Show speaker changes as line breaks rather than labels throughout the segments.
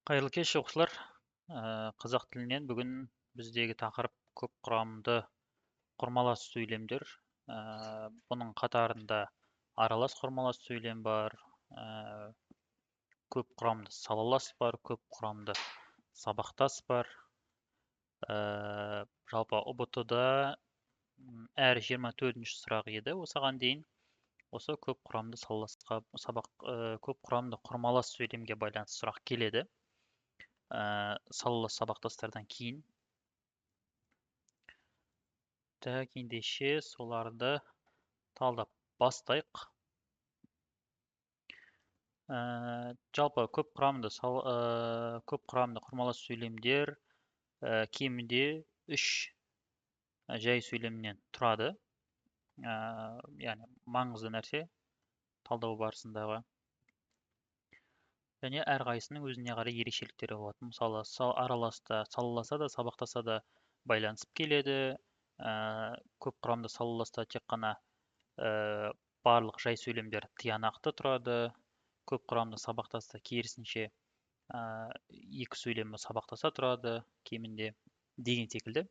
Қайырлы кеш оқушылар. Қазақ тілінен бүгін біздегі тақырып көп құрамды құрмалас сөйлемдер. Бұның қатарында аралас құрмалас сөйлем бар, көп құрамды салалас бар, көп құрамды сабақтас бар. Жалпы ұбт-да әр 24-ші сұрақ еді осыған дейін. Осы көп құрамды көп құрамды құрмалас сөйлемге байланысты сұрақ келеді. Салалас сабақтастардан кейін. Ендеше соларды талдап бастайық. Жалпы көп құрамды құрмалас сөйлемдер кемінде 3 жай сөйлемнен тұрады. Яғни маңызды нәрсе талдау барысындағы. Және әрқайсының өзіне қарай ерекшеліктері болады. Мысалы, араласта, салаласа да, сабақтаса да байланысып келеді. Көп құрамды салаласта тек қана барлық жай сөйлемдер тиянақты тұрады. Көп құрамды сабақтаста керісінше екі сөйлемі сабақтаса тұрады кемінде деген секілді.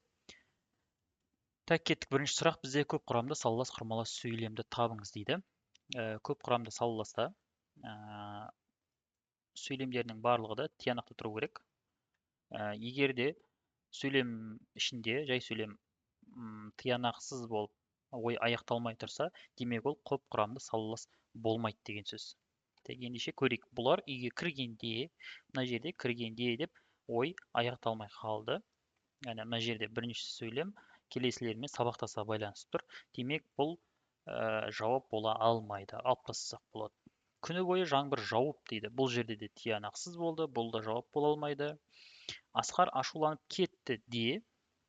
Кеттік, бірінші сұрақ бізде көп құрамды салалас құрмалас сөйлемді табыңыз дейді. Көп құрамды салаласта сөйлемдерінің барлығы да тиянақты тұру керек. Егер де сөйлем ішінде жай сөйлем тиянақсыз болып ой аяқталмай тұрса, демек ол көп құрамды салалас болмайды деген сөз. Ендеше көрейік. Бұлар үйге кіргенде, мына жерде кіргенде деп ой аяқталмай қалды. Яғни мына жерде бірінші сөйлем келесілермен сабақтаса байланысып тұр. Демек бұл жауап бола алмайды. Алып тастасақ болады. Күні бойы жаңбыр жауып дейді. Бұл жерде де тиянақсыз болды. Бұл да жауап бола алмайды. Асқар ашуланып кетті де,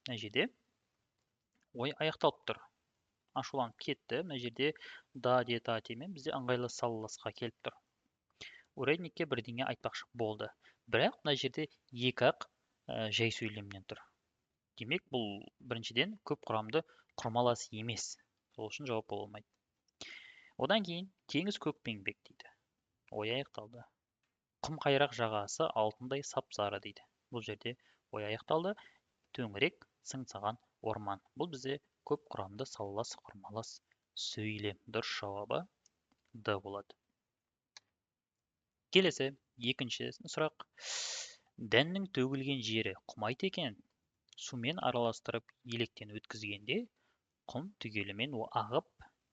мына жерде ой аяқталып тұр. Ашуланып кетті. Мына жерде да де та темен бізде ыңғайлы салаласқа келіп тұр. Урядникке бірдеңе айтпақшы болды. Бірақ мына жерде екі-ақ жай сөйлемнен тұр. Демек бұл біріншіден көп құрамды құрмалас емес. Сол үшін жауап бола алмайды. Одан кейін теңіз көкпеңбек дейді. Ой аяқталды. Құм қайрақ жағасы алтындай сап-сары дейді. Бұл жерде ой аяқталды. Төңірек сыңсыған орман. Бұл бізде көп құрамды салалас құрмалас сөйлем. Дұрыс жауабы Д болады. Келесі, екінші сұрақ. Дәннің төгілген жері құмайт екен. Сумен араластырып електен өткізгенде, құм түгелімен ағып,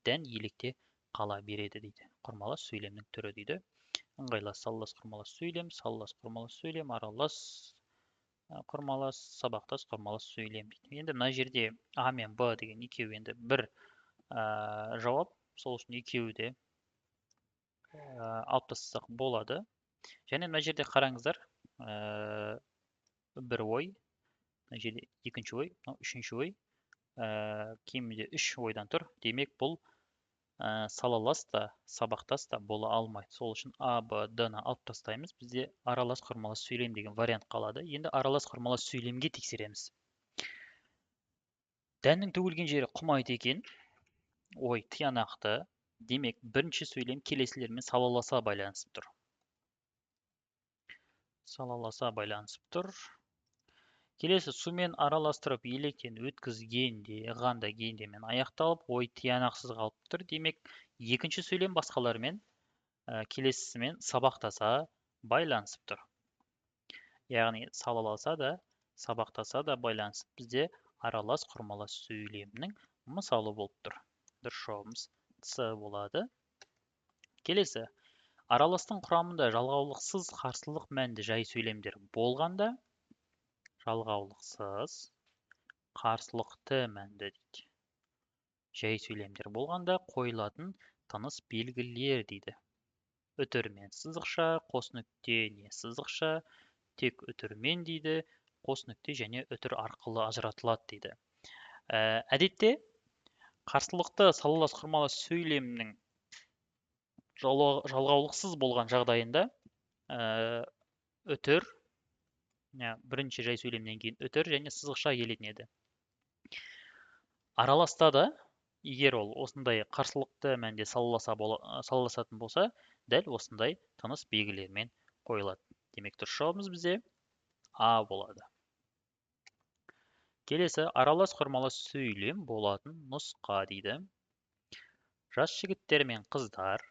дән електе қала береді дейді. Құрмалас сөйлемнің түрі дейді. Ыңғайлас салалас құрмалас сөйлем, салалас құрмалас сөйлем, аралас құрмалас, сабақтас құрмалас сөйлем дейді. Енді мына жерде А мен Б деген екеуі енді бір жауап, сол үшін екеуі де алып тастасақ болады. Және мына жерде қараңыздар, бір ой, мына жерде екінші ой, үшінші ой, кемінде 3 ойдан тұр. Демек бұл салалас та, сабақтас та бола алмайды. Сол үшін А, Б, Д-ны алып тастаймыз. Бізде аралас құрмалас сөйлем деген вариант қалады. Енді аралас құрмалас сөйлемге тексереміз. Дәннің төгілген жері құмайт екен. Ой тиянақты. Демек, бірінші сөйлем келесілермен салаласа байланысып тұр. Салаласа байланысып тұр. Келесі, сумен араластырып електен өткізгенде, ғанда гендемен аяқталып, ой тиянақсыз қалып тұр. Демек, екінші сөйлем басқалармен келесісімен сабақтаса байланысып тұр. Яғни, салаласа да, сабақтаса да байланысып бізде аралас құрмалас сөйлемнің мысалы болып тұр. Дұрыс жауабымыз С болады. Келесі, араластың құрамында жалғаулықсыз қарсылық мәнді жай сөйлемдер болғанда, жалғаулықсыз қарсылықты мәнді дейді. Жай сөйлемдер болғанда қойылатын тыныс белгілер дейді. Үтірмен сызықша, қос нүкте не сызықша, тек үтірмен дейді, қос нүкте және үтір арқылы ажыратылады дейді. Әдетте қарсылықты салалас құрмалас сөйлемнің жалғаулықсыз болған жағдайында үтір, бірінші жай сөйлемнен кейін үтір және сызықша келетін еді. Араласта да, егер ол осындай қарсылықты мәнде салаласатын болса, дәл осындай тыныс белгілермен қойылады. Демек дұрыс жауабымыз бізде А болады. Келесі аралас құрмалас сөйлем болатын нұсқа дейді. Жас жігіттер мен қыздар,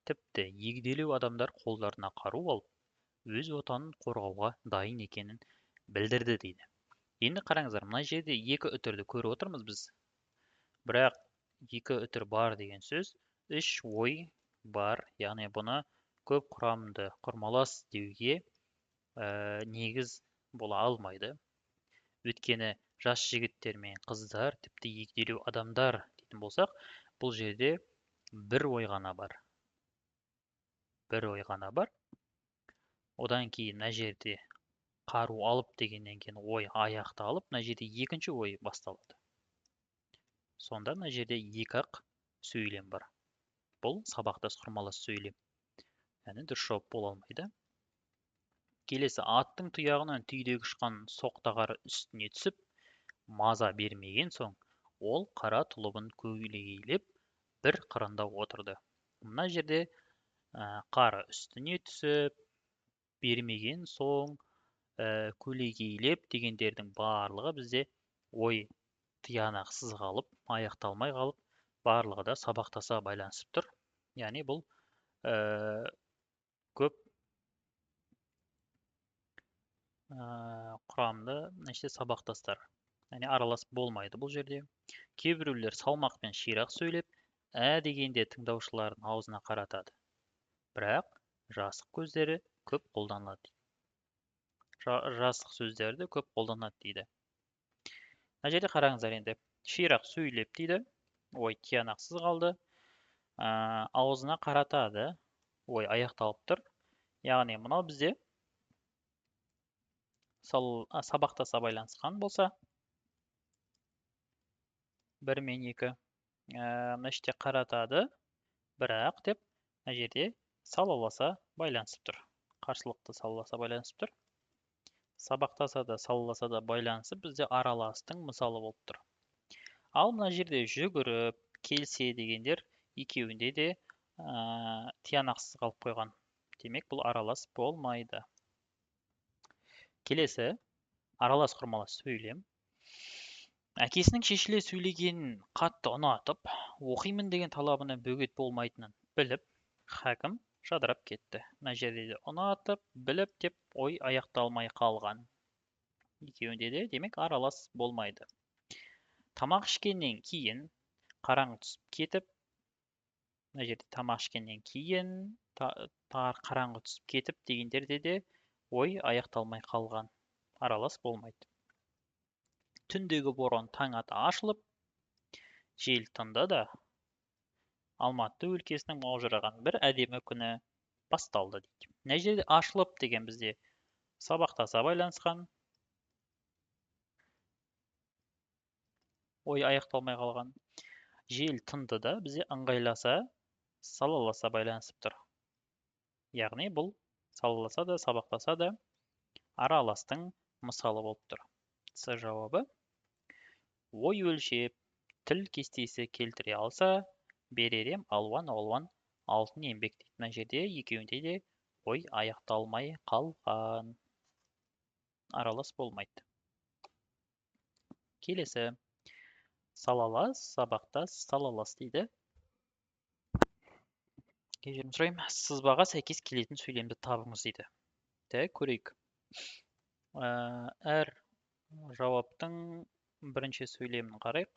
тіпті егделеу адамдар қолдарына қару алып, өз отанын қорғауға дайын екенін білдірді дейді. Енді қараңыздар, мына жерде екі үтірді көріп отырмыз біз. Бірақ екі үтір бар деген сөз, үш ой бар, яғни бұны көп құрамды құрмалас деуге негіз бола алмайды. Өйткені жас жігіттер мен қыздар, тіпті егделеу адамдар дейтін болсақ, бұл жерде бір ой ғана бар. Бір ой ғана бар. Одан кейін мына жерде қару алып дегеннен кейін ой аяқталып, мына жерде екінші ой басталады. Сонда мына жерде екі-ақ сөйлем бар. Бұл сабақтас құрмалас сөйлем. Яғни дұрыс жауап бола алмайды. Келесі аттың тұяғынан түйдек ұшқан соқтағар үстіне түсіп, маза бермеген соң, ол қара тұлыбын көлегейлеп бір қырында отырды. Мына жерде қары үстіне түсіп, бермеген соң, көлегейлеп дегендердің барлығы бізде ой тиянақсыз қалып, аяқталмай қалып, барлығы да сабақтаса байланысып тұр. Яғни бұл көп құрамды сабақтастар. Яғни аралас болмайды бұл жерде. Кейбіреулер салмақпен ширақ сөйлеп, дегенде тыңдаушылардың аузына қаратады. Бірақ жасық көздері көп қолданылады. Жасық сөздерді көп қолданады дейді. Мына жерде қараңыздар енді. Ширақ сөйлеп дейді. Ой тиянақсыз қалды. Аузына қаратады. Ой аяқталып тұр. Яғни мынау бізде сабақтаса байланысқан болса, 1 мен 2. Мына жерде қаратады. Бірақ деп, мына жерде салаласа байланысып тұр. Қарсылықты салаласа байланысып тұр. Сабақтаса да, салаласа да байланысып, бізде араластың мысалы болып тұр. Ал мына жерде жүгіріп, келсе дегендер екеуінде де тиянақсыз қалып қойған. Демек, бұл аралас болмайды. Келесі, аралас құрмалас сөйлем. Әкесінің шешіле сөйлегенін қатты ұнатып, оқимын деген талабына бөгет болмайтынын біліп, хакім жадырап кетті. Мына жерде де ұнатып, біліп деп ой аяқталмай қалған. Екеуінде де демек аралас болмайды. Тамақ ішкеннен кейін қараңғы түсіп кетіп, мына жерде тамақ ішкеннен кейін қараңғы түсіп кетіп дегендерде де ой аяқталмай қалған. Аралас болмайды. Түндегі боран таң ата ашылып, жел тынды да, Алматы өлкесінің маужыраған бір әдемі күні басталды дейді. Мына жерде ашылып деген бізде сабақтаса байланысқан, ой аяқталмай қалған. Жел тынды да бізде ыңғайласа, салаласа байланысып тұр. Яғни бұл салаласа да, сабақтаса да араластың мысалы болып тұр. С жауабы. Ой өлшеп, тіл кестесі келтіре алса, беререм алуан алтын еңбек дейді. Мына жерде екеуінде де ой аяқталмай қалған. Аралас болмайды. Келесі. Салалас, сабақтас, салалас дейді. Кешірім сұрайым. Сызбаға сәйкес келетін сөйлемді табыңыз дейді. Көрейік. Әр жауаптың бірінші сөйлемін қарайық.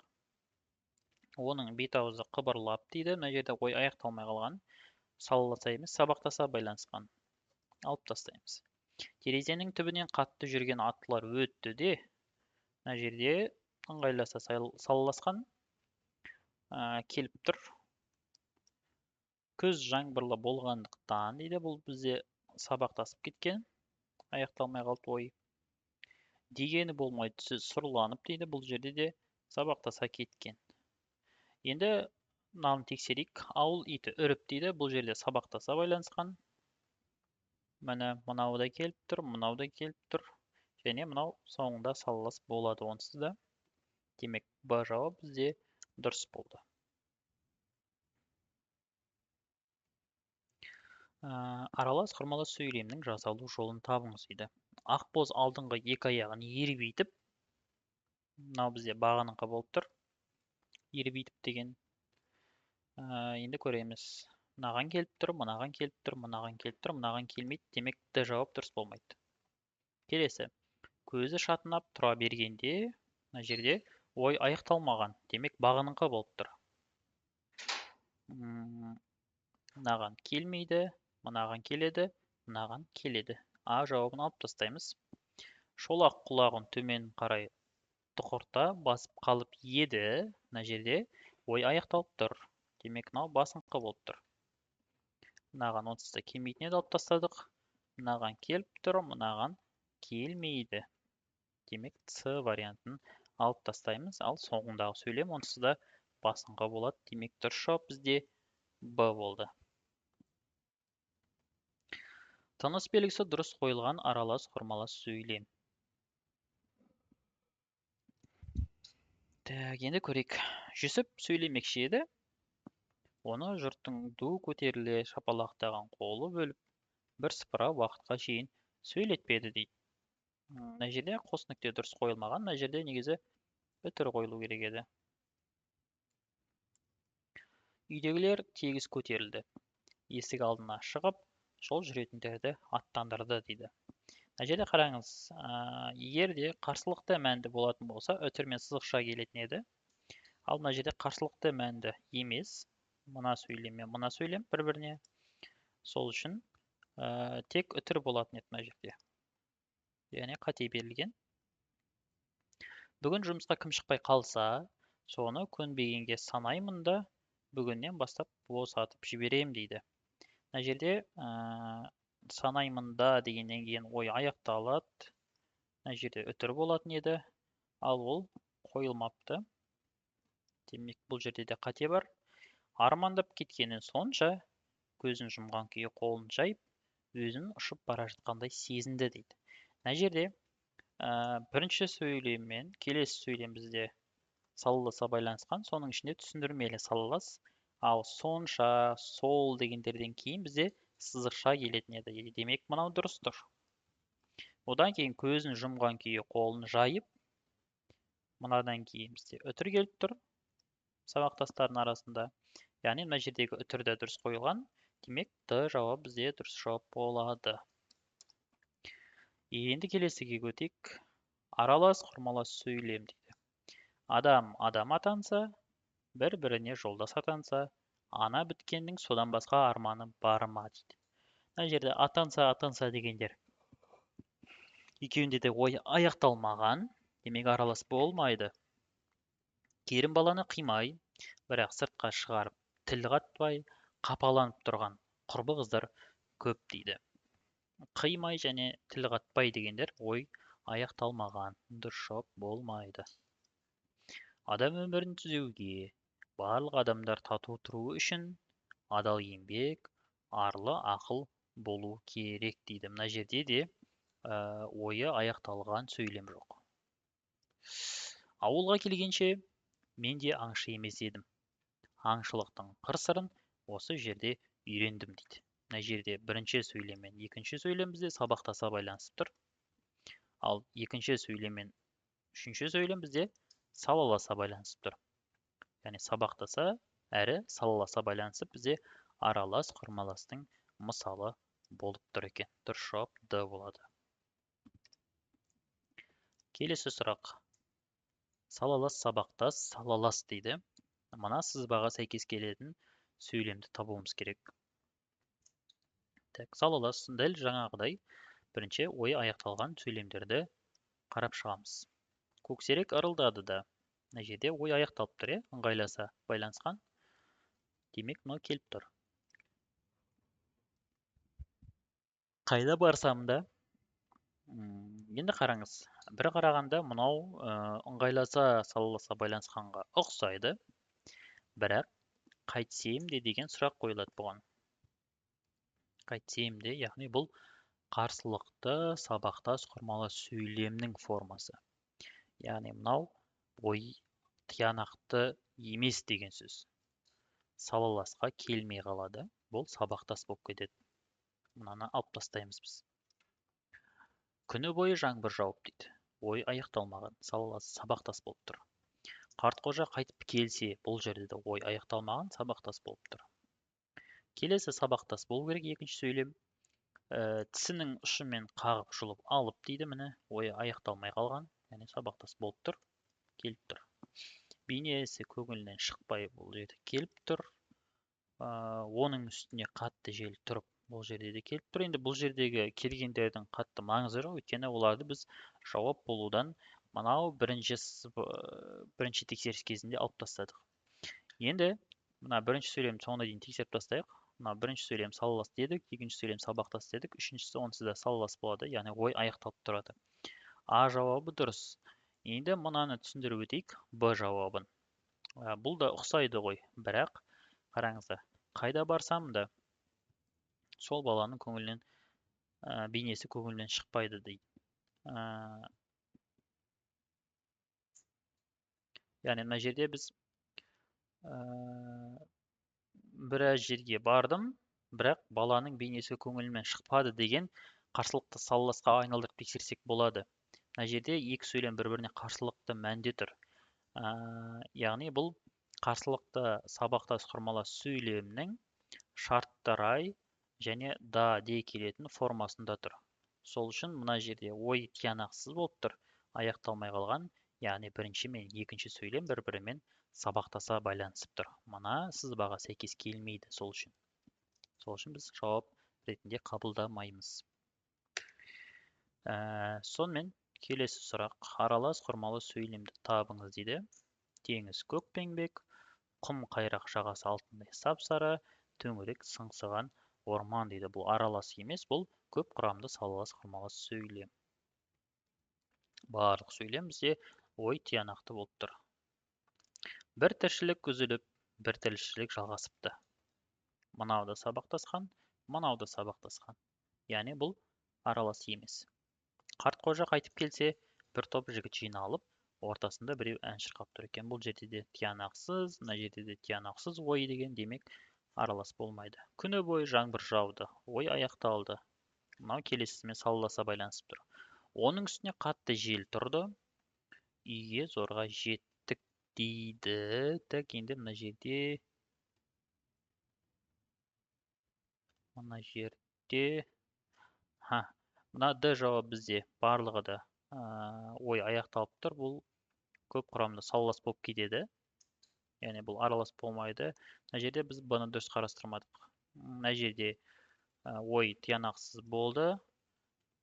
Оның бет аузы қыбырлап дейді. Мына жерде ой аяқталмай қалған. Салаласа емес, сабақтаса байланысқан. Алып тастаймыз. Терезенің түбінен қатты жүрген аттылар өтті де, мына жерде ыңғайласа салаласқан келіп тұр. Күз жаңбырлы болғандықтан дейді, бұл бізде сабақтасып кеткен. Аяқталмай қалды ой. Дегені болмайды, сөз сұрланып дейді, бұл жерде де сабақтаса кеткен. Енді мынаны тексерейік. Ауыл иті үріп дейді, бұл жерде сабақтаса байланысқан. Міне мынау да келіп тұр, мынау да келіп тұр. Және мынау соңында салалас болады онсыз да. Демек, Б жауап бізде дұрыс болды. Аралас құрмалас сөйлемнің жасалу жолын табыңыз дейді. Ақбоз алдыңғы екі аяғын ербейтіп, мынау бізде бағаныңқы болып тұр. Ербейтіп деген енді көреміз. Мынаған келіп тұр, мынаған келіп тұр, мынаған келіп тұр, мынаған келмейді. Демек, д жауап дұрыс болмайды. Келесі. Көзі шатынап тұра бергенде, мына жерде ой аяқталмаған. Демек, бағаныңқы болып тұр. Мынаған келмейді, мынаған келеді, мынаған келеді. А жауабын алып тастаймыз. Шолақ құлағын төмен қарай тұқырта басып қалып еді, мына жерде ой аяқталып тұр. Демек, мынау басыңқы болып тұр. Мынаған онсыз да келмейтін еді, алып тастадық. Мынаған келіп тұр, мынаған келмейді. Демек, С вариантын алып тастаймыз. Ал соңындағы сөйлем онсыз да басыңқы болады. Демек, дұрыс жауап бізде Б болды. Тыныс белгісі дұрыс қойылған аралас құрмалас сөйлем. Енді көрейік. Жүсіп сөйлемекші еді. Оны жұрттың ду көтеріле шапалақтаған қолы бөліп, бірсыпыра уақытқа шейін сөйлетпеді дейді. Мына жерде қос нүкте дұрыс қойылмаған, мына жерде негізі үтір қойылу керек еді. Үйдегілер тегіс көтерілді. Есік алдына шығып, жол жүретіндерді аттандырды дейді. Мына жерде қараңыз, егер де қарсылықты мәнді болатын болса, үтір мен сызықша келетін еді. Ал мына жерде қарсылықты мәнді емес, мына сөйлем мен мына сөйлем бір-біріне. Сол үшін тек үтір болатын еді мына жерде. Яғни қате берілген. Бүгін жұмысқа кім шықпай қалса, соны көнбегенге санаймын да, бүгіннен бастап босатып жіберем дейді. Мына жерде санаймын да дегеннен кейін ой аяқталады. Мына жерде үтір болатын еді, ал ол қойылмапты. Демек, бұл жерде де қате бар. Армандап кеткенін сонша, көзін жұмған күйі қолын жайып, өзін ұшып бара жатқандай сезінді дейді. Мына жерде бірінші сөйлем мен келесі сөйлем бізде салаласа байланысқан, соның ішінде түсіндірмелі салалас. Ал сонша, сол дегендерден кейін бізде сызықша келетін еді. Демек, мынау дұрыс тұр. Одан кейін көзін жұмған күйі қолын жайып, мынадан кейін бізде үтір келіп тұр сабақтастардың арасында. Яғни, мына жердегі үтір де дұрыс қойылған. Демек, Д жауап бізде дұрыс жауап болады. Енді келесіге өтейік. Аралас құрмалас сөйлем дейді. Адам атанса, бір-біріне жолдас атанса, ана біткеннің содан басқа арманы бар ма дейді. Мына жерде атанса дегендер екеуінде де ой аяқталмаған, демек аралас болмайды. Керім баланы қимай, бірақ сыртқа шығарып тіл қатпай, қапаланып тұрған құрбы қыздар көп дейді. Қимай және тіл қатпай дегендер ой аяқталмаған, дұрыс жауап болмайды. Адам өмірін түзеуге, барлық адамдар тату тұруы үшін адал еңбек, арлы ақыл болу керек дейді. Мына жерде де ойы аяқталған сөйлем жоқ. Ауылға келгенше мен де аңшы емес едім. Аңшылықтың қыр-сырын осы жерде үйрендім дейді. Мына жерде бірінші сөйлем мен екінші сөйлем бізде сабақтаса байланысып тұр. Ал екінші сөйлем мен үшінші сөйлем бізде салаласа байланысып тұр. Яғни сабақтаса әрі салаласа байланысып бізде аралас құрмаластың мысалы болып тұр екен. Дұрыс жауап Д болады. Келесі сұрақ. Салалас сабақтас салалас дейді. Мына сызбаға сәйкес келетін сөйлемді табуымыз керек. Салалас дәл жаңағыдай бірінші ой аяқталған сөйлемдерді қарап шығамыз. Көксерек ырылдады да. Мына жерде ой аяқталып тұр, ыңғайласа байланысқан. Демек, мынау келіп тұр. Қайда барсам да, енді қараңыз, бір қарағанда мынау ыңғайласа салаласа байланысқанға ұқсайды, бірақ қайтсем де деген сұрақ қойылады бұған. Қайтсем де, яғни бұл қарсылықты сабақтас құрмалас сөйлемнің формасы. Яғни мынау ой тиянақты емес деген сөз. Салаласқа келмей қалады. Бұл сабақтас болып кетеді. Мынаны алып тастаймыз біз. Күні бойы жаңбыр жауып дейді. Ой аяқталмаған, сабақтас болып тұр. Қартқожа қайтып келсе, бұл жерде де ой аяқталмаған, сабақтас болып тұр. Келесі сабақтас болу керек екінші сөйлем. Тісінің ұшымен қағып жұлып алып дейді, міне ой аяқталмай қалған, яғни сабақтас болып тұр, келіп тұр. Бейнесі көңілінен шықпай бұл жерде келіп тұр. Оның үстіне қатты жел тұрып, бұл жерде де келіп тұр. Енді бұл жердегі келгендердің қатты маңызы жоқ, өйткені оларды біз жауап болудан мынау бірінші тексеріс кезінде алып тастадық. Енді мына бірінші сөйлемді соңына дейін тексеріп тастайық. Мына бірінші сөйлем салалас дедік, екінші сөйлем сабақтас дедік, үшіншісі онсыз да салалас болады, яғни ой аяқталып тұрады. А жауабы дұрыс. Енді мынаны түсіндіріп өтейік, Б жауабын. Бұл да ұқсайды ғой, бірақ қараңыздар, қайда барсам да сол баланың көңілінен бейнесі көңілінен шықпайды дейді. Яғни мына жерде біз біраз жерге бардым, бірақ баланың бейнесі көңілімнен шықпады деген қарсылықты салаласқа айналдырып тексерсек болады. Мына жерде екі сөйлем бір-біріне қарсылықты мәнде тұр. Яғни бұл қарсылықты сабақтас құрмалас сөйлемнің шартты рай және да де келетін формасында тұр. Сол үшін мына жерде ой тиянақсыз болып тұр, аяқталмай қалған, яғни бірінші мен екінші сөйлем бір-бірімен сабақтаса байланысып тұр. Мына сызбаға сәйкес келмейді сол үшін. Сол үшін біз жауап ретінде қабылдамаймыз. Сонымен келесі сұрақ. Аралас құрмалы сөйлемді табыңыз дейді. Теңіз көкпеңбек, құм қайрақ жағасы алтындай сап-сары, төңірек сыңсыған орман дейді. Бұл аралас емес, бұл көп құрамды салалас құрмалас сөйлем. Барлық сөйлем бізде ой тиянақты болып тұр. Бір тіршілік үзіліп, бір тіршілік жалғасыпты. Мынау да сабақтасқан, мынау да сабақтасқан. Яғни бұл аралас емес. Қартқожа қайтып келсе, бір топ жігіт жиналып, ортасында біреу ән шырқап тұр екен. Бұл жерде де тиянақсыз, мына жерде де тиянақсыз ой деген, демек аралас болмайды. Күні бойы жаңбыр жауды, ой аяқталды. Мынау келесісімен салаласа байланысып тұр. Оның үстіне қатты жел тұрды, үйге зорға жеттік дейді. Так, енді мына жерде мына Д жауап бізде барлығы да ой аяқталып тұр. Бұл көп құрамды салалас болып кетеді. Яғни бұл аралас болмайды. Мына жерде біз бұны дұрыс қарастырмадық. Мына жерде ой тиянақсыз болды.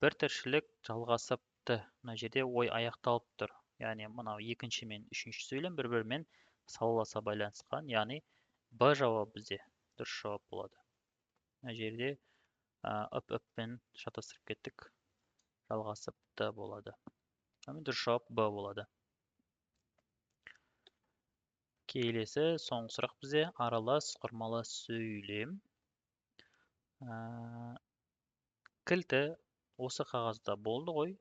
Бір тіршілік жалғасыпты. Мына жерде ой аяқталып тұр. Яғни мынау екінші мен үшінші сөйлем бір-бірімен салаласа байланысқан. Яғни Б жауап бізде дұрыс жауап болады. Мына жерде үп-үппен шатастырып кеттік. Жалғасыпты болады. Дұрыс жауап Б болады. Келесі соңғы сұрақ бізде аралас құрмалас сөйлем. Кілті осы қағазда болды ғой.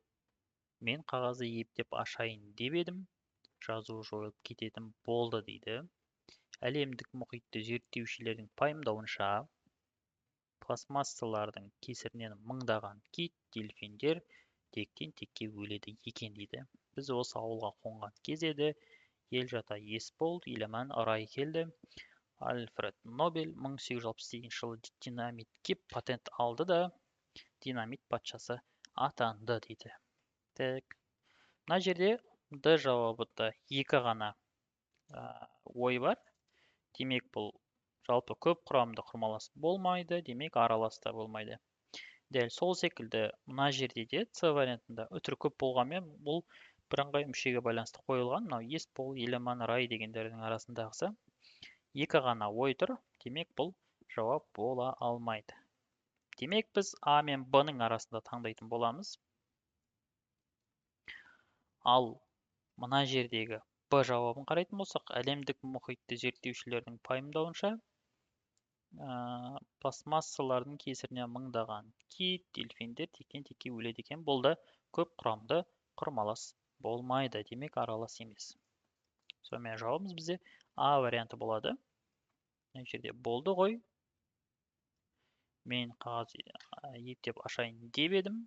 Мен қағазды ептеп ашайын деп едім. Жазу жойылып кететін болды дейді. Әлемдік мұхитты зерттеушілердің пайымдауынша пластмассалардың кесірінен мыңдаған кит, дельфиндер тектен текке өледі екен дейді. Біз осы ауылға қонған кез еді. Ел жата ес болды, еламан арай келді. Альфред Нобель 1860 жылы динамитке патент алды да динамит патшасы атанды дейді. Так. Мына жерде Д жауабында екі ғана ой бар. Демек бұл жалпы көп құрамды құрмалас болмайды, демек аралас та болмайды. Дәл сол секілді мына жерде де С вариантында өтірік көп болғанмен бұл бірыңғай мүшеге байланысты қойылған. Мынау ес бол, еламан рай дегендердің арасындағысы екі ғана ой тұр, демек бұл жауап бола алмайды. Демек біз А мен Б-ның арасында таңдайтын боламыз. Ал мына жердегі Б жауабын қарайтын болсақ, әлемдік мұхитты зерттеушілердің пайымдауынша пластмассалардың кесірінен мыңдаған кит, дельфиндер тектен текке өледі екен. Бұл да көп құрамды құрмалас болмайды, демек аралас емес. Сонымен жауабымыз бізде А варианты болады. Мына жерде болды ғой. мен қағаз ептеп ашайын деп едім.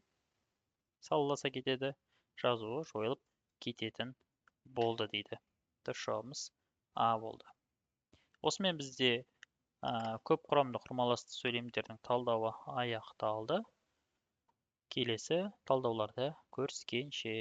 Салласа кетеді. Жазуы жойылып кететін болды дейді. Дұрыс жауабымыз А болды. Осымен бізде көп құрамды құрмаласты сөйлемдердің талдауы аяқталды. Келесі талдауларда көріскенше.